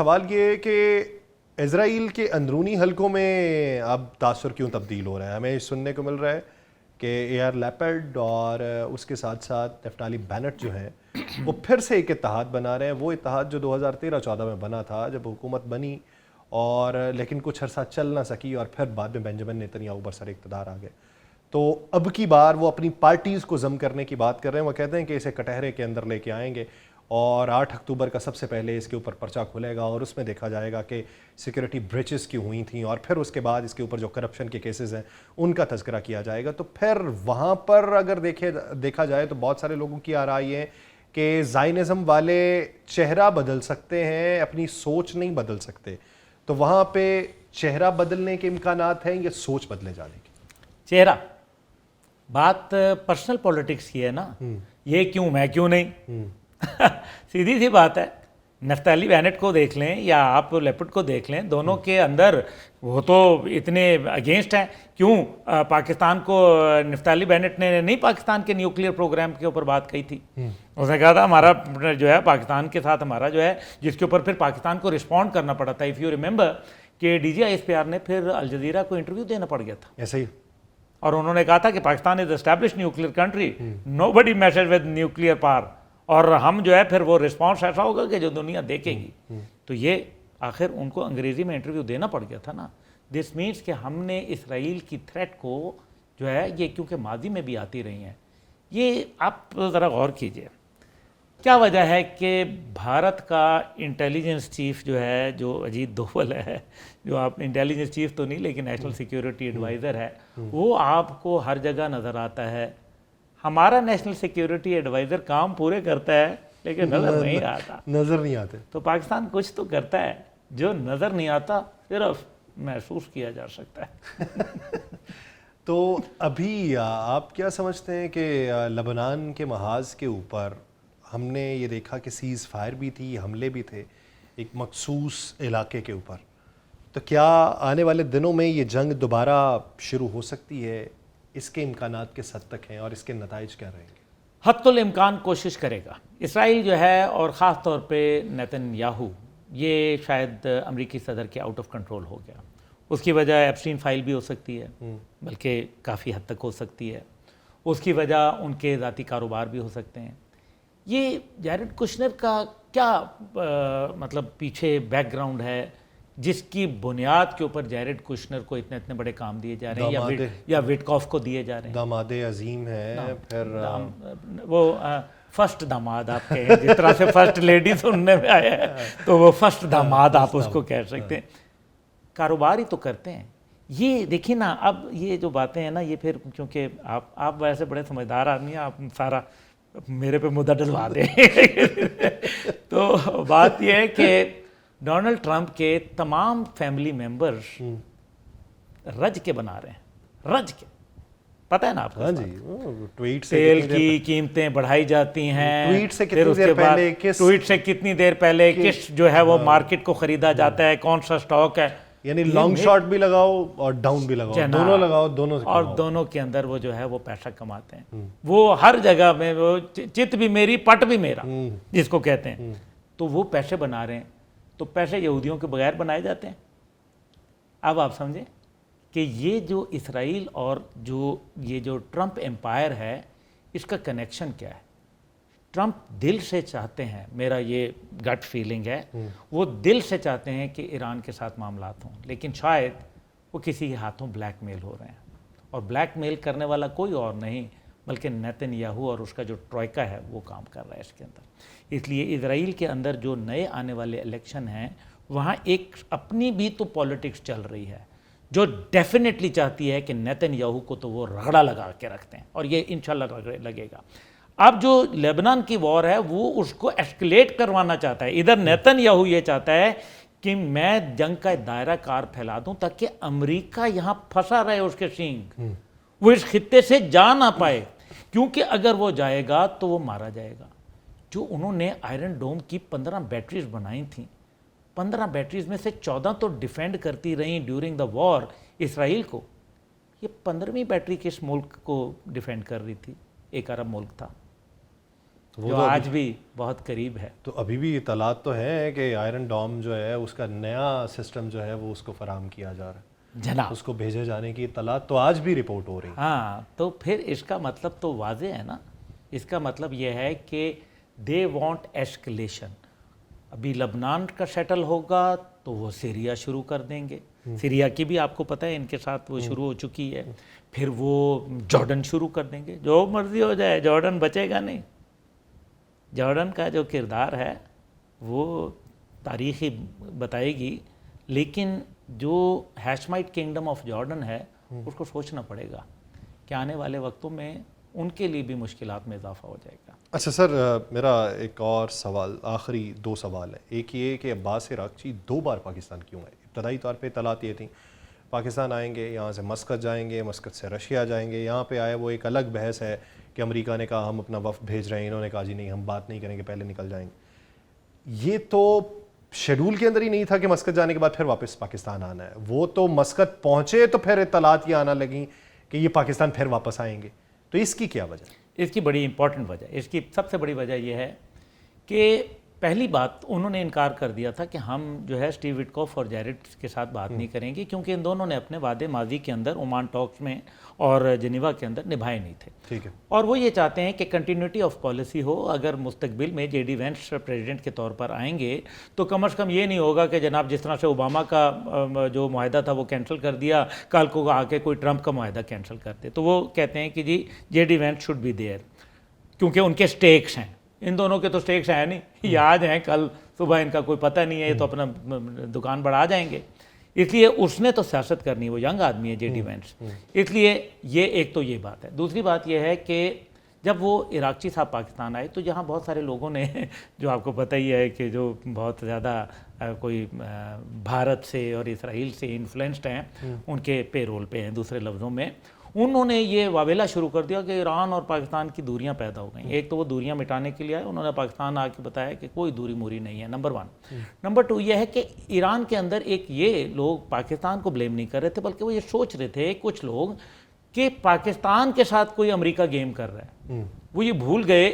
سوال یہ ہے کہ اسرائیل کے اندرونی حلقوں میں اب تاثر کیوں تبدیل ہو رہا ہے؟ ہمیں سننے کو مل رہا ہے کہ ایئر لیپرڈ اور اس کے ساتھ ساتھ نفتالی بینٹ جو ہیں وہ پھر سے ایک اتحاد بنا رہے ہیں. وہ اتحاد جو 2013-14 میں بنا تھا جب حکومت بنی اور لیکن کچھ عرصہ چل نہ سکی اور پھر بعد میں بنجامن نیتنیاہو برسر اقتدار آ گئے. تو اب کی بار وہ اپنی پارٹیز کو ضم کرنے کی بات کر رہے ہیں. وہ کہتے ہیں کہ اسے کٹہرے کے اندر لے کے آئیں گے اور 8 اکتوبر کا سب سے پہلے اس کے اوپر پرچہ کھلے گا اور اس میں دیکھا جائے گا کہ سیکورٹی بریچز کیوں ہوئی تھیں اور پھر اس کے بعد اس کے اوپر جو کرپشن کے کیسز ہیں ان کا تذکرہ کیا جائے گا. تو پھر وہاں پر اگر دیکھا جائے تو بہت سارے لوگوں کی آراء یہ ہے کہ زائنزم والے چہرہ بدل سکتے ہیں, اپنی سوچ نہیں بدل سکتے. تو وہاں پہ چہرہ بدلنے کے امکانات ہیں یا سوچ بدلے جانے کی؟ چہرہ بات پرسنل پولیٹکس کی ہے نا, یہ کیوں میں کیوں نہیں, سیدھی سی بات ہے. نفتالی بینٹ کو دیکھ لیں یا آپ لیپرڈ کو دیکھ لیں, دونوں کے اندر وہ تو اتنے اگینسٹ ہیں. کیوں پاکستان کو نفتالی بینٹ نے نہیں پاکستان کے نیوکلیئر پروگرام کے اوپر بات کہی تھی. اس نے کہا تھا ہمارا جو ہے پاکستان کے ساتھ ہمارا جو ہے, جس کے اوپر پھر پاکستان کو رسپونڈ کرنا پڑا تھا. اف یو ریمبر کہ D G I S P R نے پھر الجزیرہ کو انٹرویو دینا پڑ گیا تھا. ایسا ہی, اور انہوں نے کہا تھا کہ Pakistan is established nuclear country, nobody messes with nuclear power, اور ہم جو ہے پھر وہ رسپانس ایسا ہوگا کہ جو دنیا دیکھے گی. تو یہ آخر ان کو انگریزی میں انٹرویو دینا پڑ گیا تھا نا. دس مینس کہ ہم نے اسرائیل کی تھریٹ کو جو ہے, یہ کیونکہ ماضی میں بھی آتی رہی ہیں, یہ آپ ذرا غور کیجئے کیا وجہ ہے کہ بھارت کا انٹیلیجنس چیف جو ہے, جو اجیت دوول ہے, جو آپ انٹیلیجنس چیف تو نہیں لیکن نیشنل سیکیورٹی ایڈوائزر ہے, وہ آپ کو ہر جگہ نظر آتا ہے. ہمارا نیشنل سیکیورٹی ایڈوائزر کام پورے کرتا ہے لیکن نظر نہیں آتا. نظر نہیں آتے. تو پاکستان کچھ تو کرتا ہے جو نظر نہیں آتا, صرف محسوس کیا جا سکتا ہے. تو ابھی آپ کیا سمجھتے ہیں کہ لبنان کے محاذ کے اوپر ہم نے یہ دیکھا کہ سیز فائر بھی تھی, حملے بھی تھے ایک مخصوص علاقے کے اوپر, تو کیا آنے والے دنوں میں یہ جنگ دوبارہ شروع ہو سکتی ہے؟ اس کے امکانات کس حد تک ہیں اور اس کے نتائج کیا رہیں گے؟ حتی الامکان کوشش کرے گا اسرائیل جو ہے, اور خاص طور پہ نیتن یاہو, یہ شاید امریکی صدر کے آؤٹ آف کنٹرول ہو گیا. اس کی وجہ ایپسٹین فائل بھی ہو سکتی ہے, بلکہ کافی حد تک ہو سکتی ہے. اس کی وجہ ان کے ذاتی کاروبار بھی ہو سکتے ہیں. یہ جیرڈ کشنر کا کیا مطلب پیچھے بیک گراؤنڈ ہے جس کی بنیاد کے اوپر جیرڈ کشنر کو اتنے بڑے کام دیے جا رہے ہیں یا وٹکاف کو دیے جا رہے ہیں؟ داماد عظیم ہے, پھر وہ فرسٹ داماد آپ کہیں, جس طرح سے فرسٹ لیڈی سننے میں آیا ہے تو وہ فرسٹ داماد آپ اس کو کہہ سکتے ہیں. کاروبار ہی تو کرتے ہیں. یہ دیکھیں نا, اب یہ جو باتیں ہیں نا, یہ پھر چونکہ آپ ویسے بڑے سمجھدار آدمی ہیں, آپ سارا میرے پہ مدعا ڈلوا دیں. تو بات یہ ہے کہ ڈونلڈ ٹرمپ کے تمام فیملی ممبرز رج کے بنا رہے ہیں, رج کے, پتہ ہے نا آپ کو؟ ہاں جی, ٹویٹ سے تیل کی قیمتیں بڑھائی جاتی ہیں, ٹویٹ سے پھر کتنی اس دیر کے بعد پہلے ٹویٹ سے کتنی دیر پہلے کس جو ہے وہ مارکیٹ کو خریدا جاتا ہے, کون سا سٹاک ہے, یعنی لانگ شارٹ بھی لگاؤ اور ڈاؤن بھی لگاؤ, دونوں لگاؤ, دونوں سے اور دونوں کے اندر وہ جو ہے وہ پیسہ کماتے ہیں. وہ ہر جگہ میں وہ چت بھی میری پٹ بھی میرا جس کو کہتے ہیں, تو وہ پیسے بنا رہے ہیں. تو پیسے یہودیوں کے بغیر بنائے جاتے ہیں. اب آپ سمجھیں کہ یہ جو اسرائیل اور یہ جو ٹرمپ امپائر ہے, اس کا کنیکشن کیا ہے؟ ٹرمپ دل سے چاہتے ہیں, میرا یہ گٹ فیلنگ ہے, وہ دل سے چاہتے ہیں کہ ایران کے ساتھ معاملات ہوں, لیکن شاید وہ کسی کے ہاتھوں بلیک میل ہو رہے ہیں. اور بلیک میل کرنے والا کوئی اور نہیں بلکہ نیتن یاہو اور اس کا جو ٹروئکا ہے وہ کام کر رہا ہے اس کے اندر. اس لیے اسرائیل کے اندر جو نئے آنے والے الیکشن ہیں, وہاں ایک اپنی بھی تو پالیٹکس چل رہی ہے جو ڈیفینیٹلی چاہتی ہے کہ نیتن یاہو کو تو وہ رگڑا لگا کے رکھتے ہیں, اور یہ انشاءاللہ لگے گا. اب جو لیبنان کی وار ہے وہ اس کو ایسکلیٹ کروانا چاہتا ہے. ادھر نیتن یاہو یہ چاہتا ہے کہ میں جنگ کا دائرہ کار پھیلا دوں تاکہ امریکہ یہاں پھنسا رہے اس کے سینگ, وہ اس خطے سے جا نہ پائے, کیونکہ اگر وہ جائے گا تو وہ مارا جائے گا. جو انہوں نے آئرن ڈوم کی 15 بیٹریز بنائی تھیں, 15 بیٹریز میں سے 14 تو ڈیفینڈ کرتی رہیں ڈیورنگ دا وار اسرائیل کو. یہ 15ویں بیٹری کس ملک کو ڈیفینڈ کر رہی تھی؟ ایک عرب ملک تھا. جو آج بھی بہت قریب ہے. تو ابھی بھی اطلاعات تو ہیں کہ آئرن ڈوم جو ہے اس کا نیا سسٹم جو ہے وہ اس کو فراہم کیا جا رہا ہے جناب, اس کو بھیجے جانے کی اطلاعات تو آج بھی رپورٹ ہو رہی. ہاں, تو پھر اس کا مطلب تو واضح ہے نا. اس کا مطلب یہ ہے کہ دے وانٹ ایسکلیشن. ابھی لبنان کا سیٹل ہوگا تو وہ سیریا شروع کر دیں گے. سیریا کی بھی آپ کو پتہ ہے ان کے ساتھ وہ شروع ہو چکی ہے. پھر وہ جارڈن شروع کر دیں گے. جو مرضی ہو جائے, جارڈن بچے گا نہیں. جارڈن کا جو کردار ہے وہ تاریخ ہی بتائے گی, لیکن جو ہیشمائٹ کنگڈم آف جارڈن ہے اس کو سوچنا پڑے گا کہ آنے والے وقتوں میں ان کے لیے بھی مشکلات میں اضافہ ہو جائے گا. اچھا سر, میرا ایک اور سوال, آخری 2 سوال ہیں. ایک یہ کہ عباس عراقچی 2 بار پاکستان کیوں آئے؟ ابتدائی طور پہ اطلاعات یہ تھیں پاکستان آئیں گے, یہاں سے مسقط جائیں گے, مسقط سے رشیا جائیں گے. یہاں پہ آئے وہ ایک الگ بحث ہے کہ امریکہ نے کہا ہم اپنا وفد بھیج رہے ہیں, انہوں نے کہا جی نہیں ہم بات نہیں کریں گے, پہلے نکل جائیں گے. یہ تو شیڈول کے اندر ہی نہیں تھا کہ مسقط جانے کے بعد پھر واپس پاکستان آنا ہے. وہ تو مسقط پہنچے تو پھر اطلاعات یہ آنا لگیں کہ یہ پاکستان پھر واپس آئیں گے. تو اس کی کیا وجہ؟ اس کی بڑی امپورٹنٹ وجہ, اس کی سب سے بڑی وجہ یہ ہے کہ پہلی بات انہوں نے انکار کر دیا تھا کہ ہم جو ہے اسٹیو وٹکوف اور جیرڈ کے ساتھ بات نہیں کریں گے, کیونکہ ان دونوں نے اپنے وعدے ماضی کے اندر عمان ٹاکس میں اور جنیوا کے اندر نبھائے نہیں تھے. ٹھیک ہے. اور وہ یہ چاہتے ہیں کہ کنٹینیوٹی آف پالیسی ہو. اگر مستقبل میں جے ڈی وینس پریزیڈنٹ کے طور پر آئیں گے تو کم از کم یہ نہیں ہوگا کہ جناب جس طرح سے اوباما کا جو معاہدہ تھا وہ کینسل کر دیا, کل کو آ کے کوئی ٹرمپ کا معاہدہ کینسل کر دے. تو وہ کہتے ہیں کہ جی J D Vance should be there, کیونکہ ان کے سٹیکس ہیں. ان دونوں کے تو سٹیکس ہیں نہیں, یہ آج ہیں کل صبح ان کا کوئی پتہ نہیں ہے, یہ تو اپنا دکان بڑھا جائیں گے. اس لیے اس نے تو سیاست کرنی, وہ ینگ آدمی ہے جے ڈی وینس. اس لیے یہ ایک تو یہ بات ہے. دوسری بات یہ ہے کہ جب وہ عراقچی صاحب پاکستان آئے تو یہاں بہت سارے لوگوں نے جو آپ کو پتہ ہی ہے کہ جو بہت زیادہ کوئی بھارت سے اور اسرائیل سے انفلوئنسڈ ہیں, ان کے پے رول پہ ہیں. دوسرے لفظوں میں انہوں نے یہ واویلا شروع کر دیا کہ ایران اور پاکستان کی دوریاں پیدا ہو گئیں. ایک تو وہ دوریاں مٹانے کے لیے آئے, انہوں نے پاکستان آ کے بتایا کہ کوئی دوری موری نہیں ہے, نمبر 1. نمبر 2 یہ ہے کہ ایران کے اندر ایک یہ لوگ پاکستان کو بلیم نہیں کر رہے تھے, بلکہ وہ یہ سوچ رہے تھے کچھ لوگ کہ پاکستان کے ساتھ کوئی امریکہ گیم کر رہا ہے. وہ یہ بھول گئے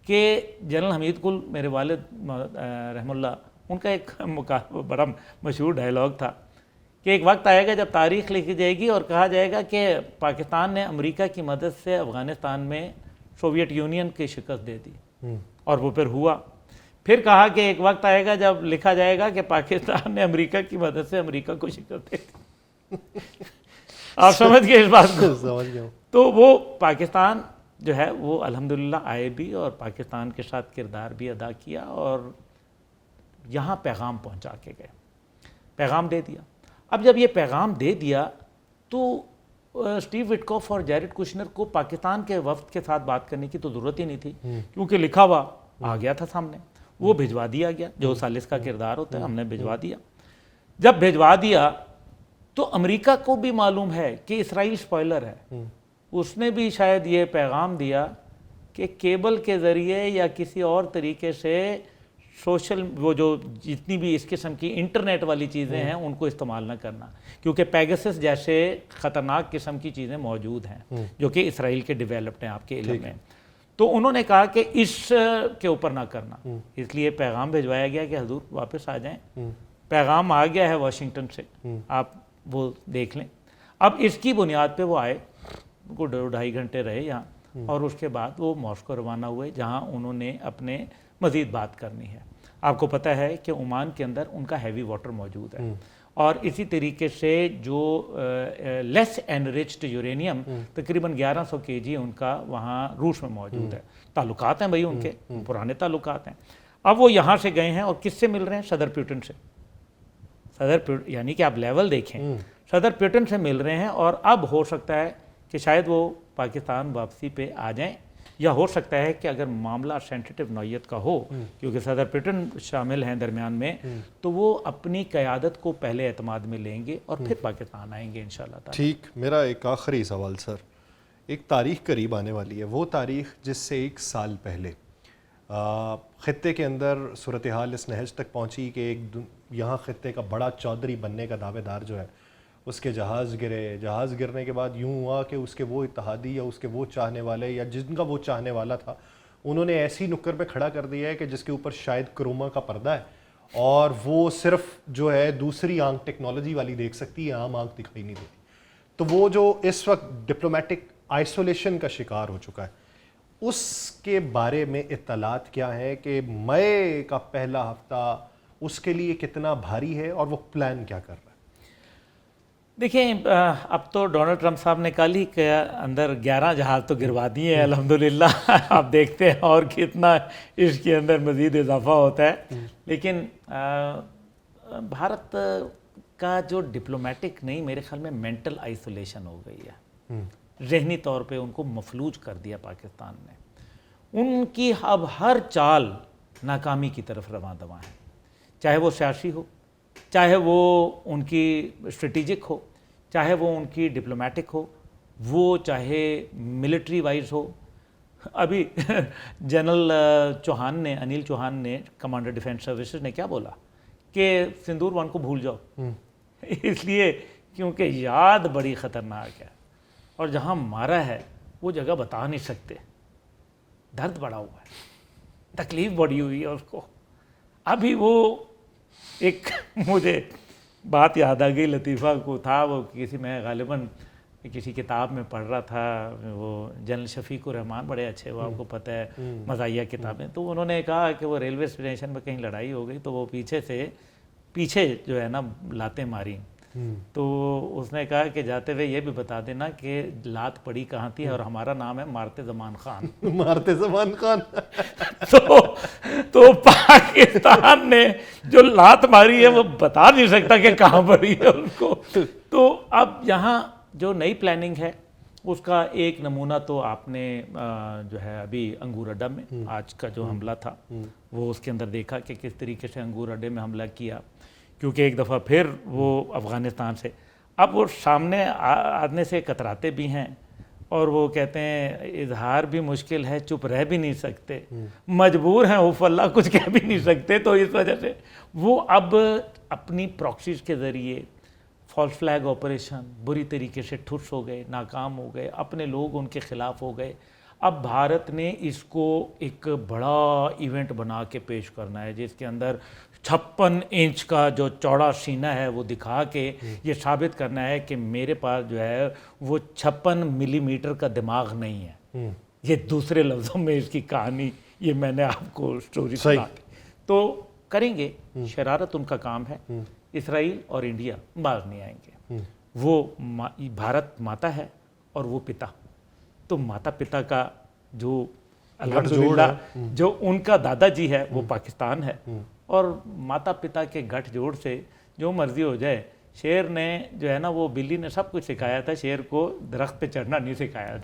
کہ جنرل حمید قل میرے والد رحم اللہ, ان کا ایک بڑا مشہور ڈائلاگ تھا کہ ایک وقت آئے گا جب تاریخ لکھی جائے گی اور کہا جائے گا کہ پاکستان نے امریکہ کی مدد سے افغانستان میں سوویت یونین کی شکست دے دی, اور وہ پھر ہوا. پھر کہا کہ ایک وقت آئے گا جب لکھا جائے گا کہ پاکستان نے امریکہ کی مدد سے امریکہ کو شکست دے دی. آپ سمجھ گئے اس بات کو؟ سمجھ گیا. تو وہ پاکستان جو ہے وہ الحمدللہ آئے بھی اور پاکستان کے ساتھ کردار بھی ادا کیا اور یہاں پیغام پہنچا کے گئے, پیغام دے دیا. اب جب یہ پیغام دے دیا تو اسٹیو وٹکوف اور جیرڈ کوشنر کو پاکستان کے وفد کے ساتھ بات کرنے کی تو ضرورت ہی نہیں تھی, کیونکہ لکھا ہوا آ گیا تھا سامنے, وہ بھجوا دیا گیا. جو ثالث کا کردار ہوتا ہے ہم نے بھجوا دیا. جب بھجوا دیا تو امریکہ کو بھی معلوم ہے کہ اسرائیل سپوائلر ہے. اس نے بھی شاید یہ پیغام دیا کہ کیبل کے ذریعے یا کسی اور طریقے سے سوشل وہ جو جتنی بھی اس قسم کی انٹرنیٹ والی چیزیں ہیں ان کو استعمال نہ کرنا, کیونکہ پیگسس جیسے خطرناک قسم کی چیزیں موجود ہیں جو کہ اسرائیل کے ڈیولپڈ ہیں آپ کے علم میں. تو انہوں نے کہا کہ اس کے اوپر نہ کرنا, اس لیے پیغام بھجوایا گیا کہ حضور واپس آ جائیں. پیغام آ گیا ہے واشنگٹن سے, آپ وہ دیکھ لیں. اب اس کی بنیاد پہ وہ آئے, کو 2.5 گھنٹے رہے یہاں, اور اس کے بعد وہ ماسکو روانہ ہوئے جہاں انہوں نے اپنے مزید بات کرنی ہے. آپ کو پتہ ہے کہ عمان کے اندر ان کا ہیوی واٹر موجود ہے, اور اسی طریقے سے جو لیس انریچڈ یورینیم تقریباً 1100 kg ان کا وہاں روس میں موجود ہے. تعلقات ہیں بھائی ان کے, پرانے تعلقات ہیں. اب وہ یہاں سے گئے ہیں اور کس سے مل رہے ہیں؟ صدر پیوٹن سے. یعنی کہ آپ لیول دیکھیں, صدر پیوٹن سے مل رہے ہیں, اور اب ہو سکتا ہے کہ شاید وہ پاکستان واپسی پہ آ جائیں, یا ہو سکتا ہے کہ اگر معاملہ سینسیٹیو نوعیت کا ہو, کیونکہ صدر پیوٹن شامل ہیں درمیان میں, تو وہ اپنی قیادت کو پہلے اعتماد میں لیں گے اور پھر پاکستان آئیں گے انشاءاللہ تعالی. ٹھیک. میرا ایک آخری سوال سر, ایک تاریخ قریب آنے والی ہے, وہ تاریخ جس سے 1 سال پہلے خطے کے اندر صورتحال اس نہج تک پہنچی کہ ایک یہاں خطے کا بڑا چودھری بننے کا دعوے دار جو ہے اس کے جہاز گرے. جہاز گرنے کے بعد یوں ہوا کہ اس کے وہ اتحادی یا اس کے وہ چاہنے والے یا جن کا وہ چاہنے والا تھا انہوں نے ایسی نکر پہ کھڑا کر دیا ہے کہ جس کے اوپر شاید کروما کا پردہ ہے اور وہ صرف جو ہے دوسری آنکھ ٹیکنالوجی والی دیکھ سکتی ہے, عام آنکھ دکھائی نہیں دیتی. تو وہ جو اس وقت ڈپلومیٹک آئسولیشن کا شکار ہو چکا ہے, اس کے بارے میں اطلاعات کیا ہے کہ مئی کا پہلا ہفتہ اس کے لیے کتنا بھاری ہے اور وہ پلان کیا کر رہا ہے؟ دیکھیں اب تو ڈونلڈ ٹرمپ صاحب نے کل ہی کیا اندر 11 جہاز تو گروا دیے ہیں الحمدللہ. آپ دیکھتے ہیں اور کتنا اس کے اندر مزید اضافہ ہوتا ہے. لیکن بھارت کا جو ڈپلومیٹک نہیں, میرے خیال میں مینٹل آئسولیشن ہو گئی ہے. ذہنی طور پہ ان کو مفلوج کر دیا پاکستان نے. ان کی اب ہر چال ناکامی کی طرف رواں دواں ہے, چاہے وہ سیاسی ہو, چاہے وہ ان کی اسٹریٹجک ہو, چاہے وہ ان کی ڈپلومیٹک ہو, وہ چاہے ملٹری وائز ہو. ابھی جنرل چوہان نے, انیل چوہان نے, کمانڈر ڈیفنس سروسز نے کیا بولا کہ سندور 1 کو بھول جاؤ, اس لیے کیونکہ یاد بڑی خطرناک ہے اور جہاں مارا ہے وہ جگہ بتا نہیں سکتے. درد بڑا ہوا ہے, تکلیف بڑی ہوئی ہے اس کو. ابھی وہ ایک مجھے بات یاد آ گئی, لطیفہ کو تھا وہ کسی, میں غالباً کسی کتاب میں پڑھ رہا تھا, وہ جنرل شفیق الرحمان بڑے اچھے, وہ آپ کو پتہ ہے مزاحیہ کتابیں, تو انہوں نے کہا کہ وہ ریلوے اسٹیشن میں کہیں لڑائی ہو گئی تو وہ پیچھے جو ہے نا لاتیں ماری. تو اس نے کہا کہ جاتے ہوئے یہ بھی بتا دینا کہ لات پڑی کہاں تھی اور ہمارا نام ہے مارتے زمان خان. مارتے زمان خان. تو پاکستان نے جو لات ماری ہے وہ بتا نہیں سکتا کہ کہاں پڑی ہے اس کو. تو اب یہاں جو نئی پلاننگ ہے اس کا ایک نمونہ تو آپ نے جو ہے ابھی انگور اڈا میں آج کا جو حملہ تھا وہ اس کے اندر دیکھا کہ کس طریقے سے انگور اڈے میں حملہ کیا, کیونکہ ایک دفعہ پھر وہ افغانستان سے اب وہ سامنے آنے سے کتراتے بھی ہیں اور وہ کہتے ہیں اظہار بھی مشکل ہے, چپ رہ بھی نہیں سکتے, مجبور ہیں اوف اللہ, کچھ کہہ بھی نہیں سکتے. تو اس وجہ سے وہ اب اپنی پراکسیز کے ذریعے فالس فلیگ آپریشن بری طریقے سے ٹھس ہو گئے, ناکام ہو گئے, اپنے لوگ ان کے خلاف ہو گئے. اب بھارت نے اس کو ایک بڑا ایونٹ بنا کے پیش کرنا ہے جس کے اندر 56 انچ کا جو چوڑا سینہ ہے وہ دکھا کے یہ ثابت کرنا ہے کہ میرے پاس جو ہے وہ 56 ملی میٹر کا دماغ نہیں ہے. یہ دوسرے لفظوں میں اس کی کہانی, یہ میں نے آپ کو سٹوری سنا دی. تو کریں گے, شرارت ان کا کام ہے. اسرائیل اور انڈیا باز نہیں آئیں گے. وہ بھارت ماتا ہے اور وہ پتا, تو ماتا پتا کا جو الحمدللہ جو ان کا دادا جی ہے وہ پاکستان ہے, اور ماتا پتا کے گٹھ جوڑ سے جو مرضی ہو جائے. شیر نے جو ہے نا وہ بلی نے سب کچھ سکھایا تھا, شیر کو درخت پہ چڑھنا نہیں سکھایا تھا.